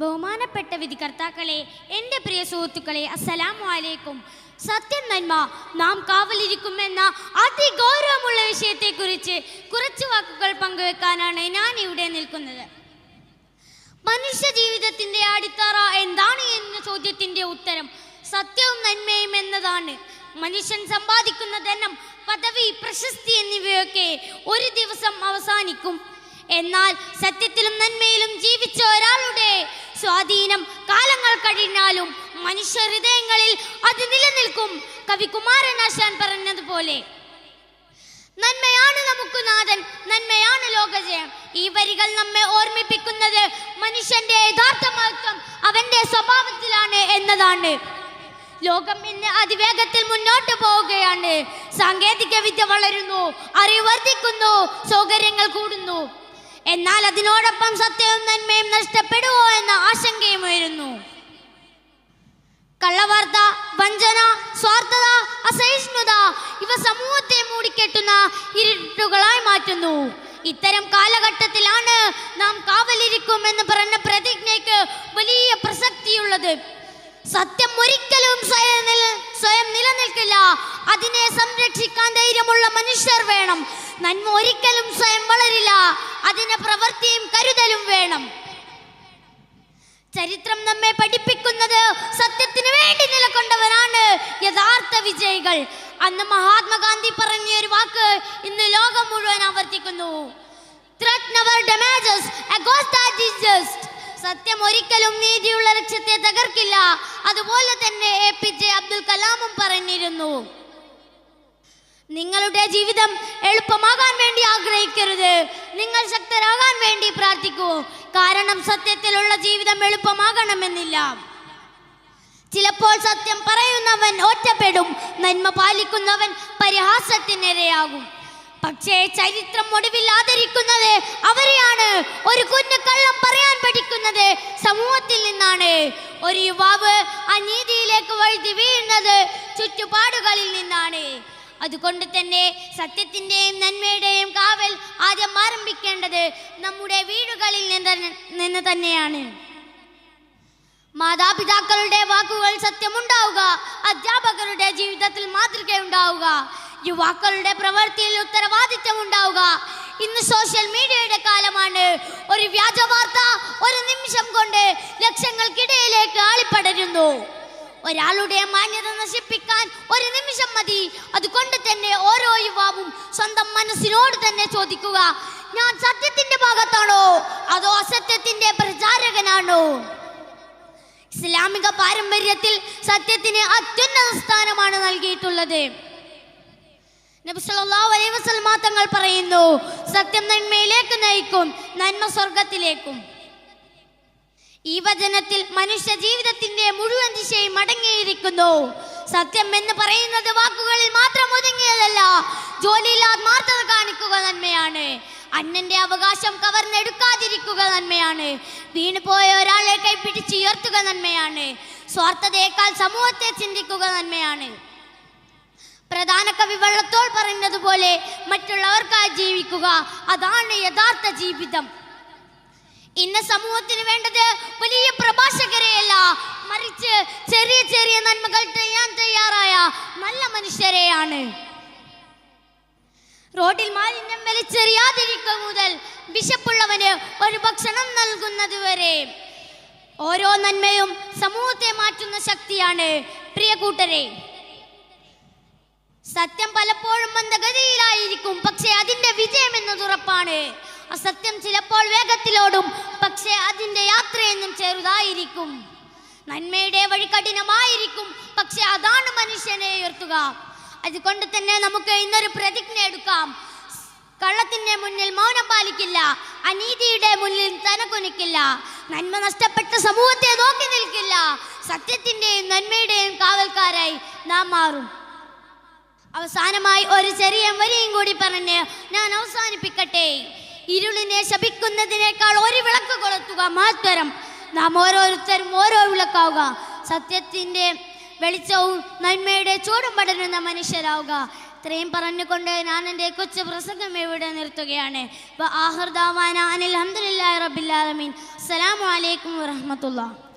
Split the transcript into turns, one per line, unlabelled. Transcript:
ബഹുമാനപ്പെട്ട വിധികർത്താക്കളെ, എൻ്റെ പ്രിയ സുഹൃത്തുക്കളെ, അസ്സലാമു അലൈക്കും. സത്യം നന്മ നാം കാവലിരിക്കുമെന്ന അതിഗൗരവമുള്ള വിഷയത്തെക്കുറിച്ച് കുറച്ച് വാക്കുകൾ പങ്കുവെക്കാനാണ് ഞാൻ ഇവിടെ നിൽക്കുന്നത്. മനുഷ്യ ജീവിതത്തിൻ്റെ അടിത്തറ എന്താണ് എന്ന ചോദ്യത്തിൻ്റെ ഉത്തരം സത്യവും നന്മയും എന്നതാണ്. മനുഷ്യൻ സമ്പാദിക്കുന്ന ധനം, പദവി, പ്രശസ്തി എന്നിവയൊക്കെ ഒരു ദിവസം അവസാനിക്കും. എന്നാൽ സത്യത്തിലും നന്മയിലും ജീവിച്ച ഒരാളുടെ സ്വാധീനം കാലങ്ങൾ കഴിഞ്ഞാലും മനുഷ്യ ഹൃദയങ്ങളിൽ അത് നിലനിൽക്കും. കവി കുമാരനാശാൻ പറഞ്ഞതുപോലെ, നന്മയാണ് നമുക്ക് നാഥൻ, നന്മയാണ് ലോകജയം. ഈ വരികൾ നമ്മെ ഓർമ്മിപ്പിക്കുന്നത് മനുഷ്യന്റെ യഥാർത്ഥ മഹത്വം അവന്റെ സ്വഭാവത്തിലാണ് എന്നതാണ്. ലോകം ഇന്ന് അതിവേഗത്തിൽ മുന്നോട്ട് പോവുകയാണ്. സാങ്കേതിക വിദ്യ വളരുന്നു, അറിവ് വർദ്ധിക്കുന്നു, സൗകര്യങ്ങൾ കൂടുന്നു. എന്നാൽ അതിനോടൊപ്പം സത്യവും നന്മയും നഷ്ടപ്പെടുവോ എന്ന ആശങ്കയും ഉയരുന്നു. കള്ളവാർത്ത, വഞ്ചന, സ്വാർത്ഥത, അസഹിഷ്ണുത ഇവ സമൂഹത്തെ മൂടിക്കെട്ടുന്ന ഇരുട്ടുകളായി മാറ്റുന്നു. ഇത്തരം കാലഘട്ടത്തിലാണ് നാം കാവലിരിക്കുമെന്ന് പറഞ്ഞ പ്രതിജ്ഞയ്ക്ക് വലിയ പ്രസക്തിയുള്ളത്. സത്യം ഒരിക്കലും സ്വയം നിലനിൽക്കില്ല. അതിനെ സംരക്ഷിക്കാൻ ധൈര്യമുള്ള മനുഷ്യർ വേണം. നന്മ ഒരിക്കലും സ്വയം വളരില്ല. അതിന് പ്രവൃത്തിയും കരുതലും വേണം. ചരിത്രം നമ്മെ പഠിപ്പിക്കുന്നത് സത്യത്തിന് വേണ്ടി നിലകൊണ്ടവരാണ് യഥാർത്ഥ വിജയികൾ. അന്ന് മഹാത്മാഗാന്ധി പറഞ്ഞ ഒരു വാക്ക് ഇന്ന് ലോകം മുഴുവൻ ആവർത്തിക്കുന്നു: Threat never damages, a ghost that is just. സത്യം ഒരിക്കലും നീതിയുള്ള ലക്ഷ്യത്തെ തകർക്കില്ല. അതുപോലെ തന്നെ APJ അബ്ദുൽ കലാമും പറഞ്ഞിരുന്നു. നിങ്ങളുടെ ജീവിതം എളുപ്പമാകാൻ വേണ്ടി ആഗ്രഹിക്കരുത്, നിങ്ങൾ ശക്തരാകാൻ വേണ്ടി പ്രാർത്ഥിക്കൂ. കാരണം സത്യത്തിലുള്ള ജീവിതം എളുപ്പമാകണമെന്നില്ല. ചിലപ്പോൾ സത്യം പറയുന്നവൻ ഒറ്റപ്പെടും, നന്മ പാലിക്കുന്നവൻ പരിഹാസത്തിനിരയാകും. പക്ഷേ ചരിത്രം ഒടുവിൽ ആദരിക്കുന്നത് അവരെയാണ്. ഒരു കുഞ്ഞു കള്ളം പറയാൻ പഠിക്കുന്നത് സമൂഹത്തിൽ നിന്നാണ്. ഒരു യുവാവ് അനീതിയിലേക്ക് വഴുതി വീഴുന്നത് ചുറ്റുപാടുകളിൽ നിന്നാണ്. അതുകൊണ്ട് തന്നെ സത്യത്തിൻ്റെയും നന്മയുടെയും കാവൽ ആദ്യം ആരംഭിക്കേണ്ടത് നമ്മുടെ വീടുകളിൽ നിന്ന് തന്നെയാണ്. മാതാപിതാക്കളുടെ വാക്കുകൾ സത്യമുണ്ടാവുക, അധ്യാപകരുടെ ജീവിതത്തിൽ മാതൃകയുണ്ടാവുക, യുവാക്കളുടെ പ്രവൃത്തിയിൽ ഉത്തരവാദിത്വം ഉണ്ടാവുക. ഇന്ന് സോഷ്യൽ മീഡിയയുടെ കാലമാണ്. ഒരു വ്യാജ വാർത്ത ഒരു നിമിഷം കൊണ്ട് ലക്ഷങ്ങൾക്കിടയിലേക്ക് ആളിപ്പടരുന്നു. ഒരാളുടെ മാന്യത നശിപ്പിക്കാൻ ഒരു നിമിഷം മതി. അതുകൊണ്ട് തന്നെ ഓരോ യുവാവും സ്വന്തം മനസ്സിനോട് തന്നെ ചോദിക്കുക: ഞാൻ സത്യത്തിന്റെ ഭാഗത്താണോ അതോ അസത്യത്തിന്റെ പ്രചാരകനാണോ? ഇസ്ലാമിക പാരമ്പര്യത്തിൽ സത്യത്തിന് അത്യുന്നത സ്ഥാനമാണ് നൽകിയിട്ടുള്ളത്. നബി സല്ലല്ലാഹു അലൈഹി വസല്ലം തങ്ങൾ പറയുന്നു: സത്യം നന്മയിലേക്ക് നയിക്കും, നന്മ സ്വർഗത്തിലേക്കും. ഈ വചനത്തിൽ മനുഷ്യ ജീവിതത്തിന്റെ മുഴുവൻ ദിശയും അടങ്ങിയിരിക്കുന്നു. സത്യം എന്ന് പറയുന്നത് വാക്കുകളിൽ മാത്രം ഒതുങ്ങിയതല്ല. ജോലിയിൽ ആത്മാർത്ഥത കാണിക്കുക നന്മയാണ്. അന്യന്റെ അവകാശം കവർന്നെടുക്കാതിരിക്കുക നന്മയാണ്. വീണുപോയ ഒരാളെ കൈപിടിച്ചുയർത്തുക നന്മയാണ്. സ്വാർത്ഥതയേക്കാൾ സമൂഹത്തെ ചിന്തിക്കുക നന്മയാണ്. പ്രധാന കവി വള്ളത്തോൾ പറഞ്ഞതുപോലെ, മറ്റുള്ളവർക്കായി ജീവിക്കുക, അതാണ് യഥാർത്ഥ ജീവിതം. ഇന്ന് സമൂഹത്തിന് വേണ്ടത് വലിയ പ്രഭാഷകരെയല്ല, മറിച്ച് ചെറിയ ചെറിയ നന്മകൾ ചെയ്യാൻ തയ്യാറായ നല്ല മനുഷ്യരെയാണ്. റോഡിൽ മാലിന്യം വലിച്ചെറിയാതിരിക്കുക മുതൽ വിശപ്പുള്ളവന് ഒരു ഭക്ഷണം നൽകുന്നത് വരെ ഓരോ നന്മയും സമൂഹത്തെ മാറ്റുന്ന ശക്തിയാണ്. പ്രിയ കൂട്ടരെ, സത്യം പലപ്പോഴും മന്ദഗതിയിലായിരിക്കും, പക്ഷേ അതിന്റെ വിജയം എന്നത് ഉറപ്പാണ്. അസത്യം ചിലപ്പോൾ വേഗത്തിലോടും, പക്ഷേ അതിന്റെ യാത്രയെന്നും ചെറുതായിരിക്കും. നന്മയുടെ വഴി കഠിനമായിരിക്കും, പക്ഷെ അതാണ് മനുഷ്യനെ ഉയർത്തുക. അതുകൊണ്ട് തന്നെ നമുക്ക് ഇന്നൊരു പ്രതിജ്ഞ എടുക്കാം: കള്ളത്തിന്റെ മുന്നിൽ മൗനം പാലിക്കില്ല, അനീതിയുടെ മുന്നിൽ തലകുനിക്കില്ല, നന്മ നഷ്ടപ്പെട്ട സമൂഹത്തെ നോക്കി നിൽക്കില്ല. സത്യത്തിന്റെയും നന്മയുടെയും കാവൽക്കാരായി നാം മാറും. അവസാനമായി ഒരു ചെറിയ വരിയും കൂടി പറഞ്ഞ് ഞാൻ അവസാനിപ്പിക്കട്ടെ. ഇരുളിനെ ശപിക്കുന്നതിനേക്കാൾ ഒരു വിളക്ക് കൊളുത്തുക മഹത്തരം. നാം ഓരോരുത്തരും ഓരോ വിളക്കാവുക. സത്യത്തിന്റെ വെളിച്ചവും നന്മയുടെ ചൂടും പടരുന്ന മനുഷ്യരാവുക. ഇത്രയും പറഞ്ഞുകൊണ്ട് ഞാൻ എൻ്റെ കൊച്ചു പ്രസംഗം ഇവിടെ നിർത്തുകയാണ്. വ ആഖിർ ദഅവാനാ അനിൽ ഹംദുലില്ലാഹി റബ്ബിൽ ആലമീൻ. അസ്സലാമു അലൈക്കും വറഹ്മത്തുള്ളാഹി.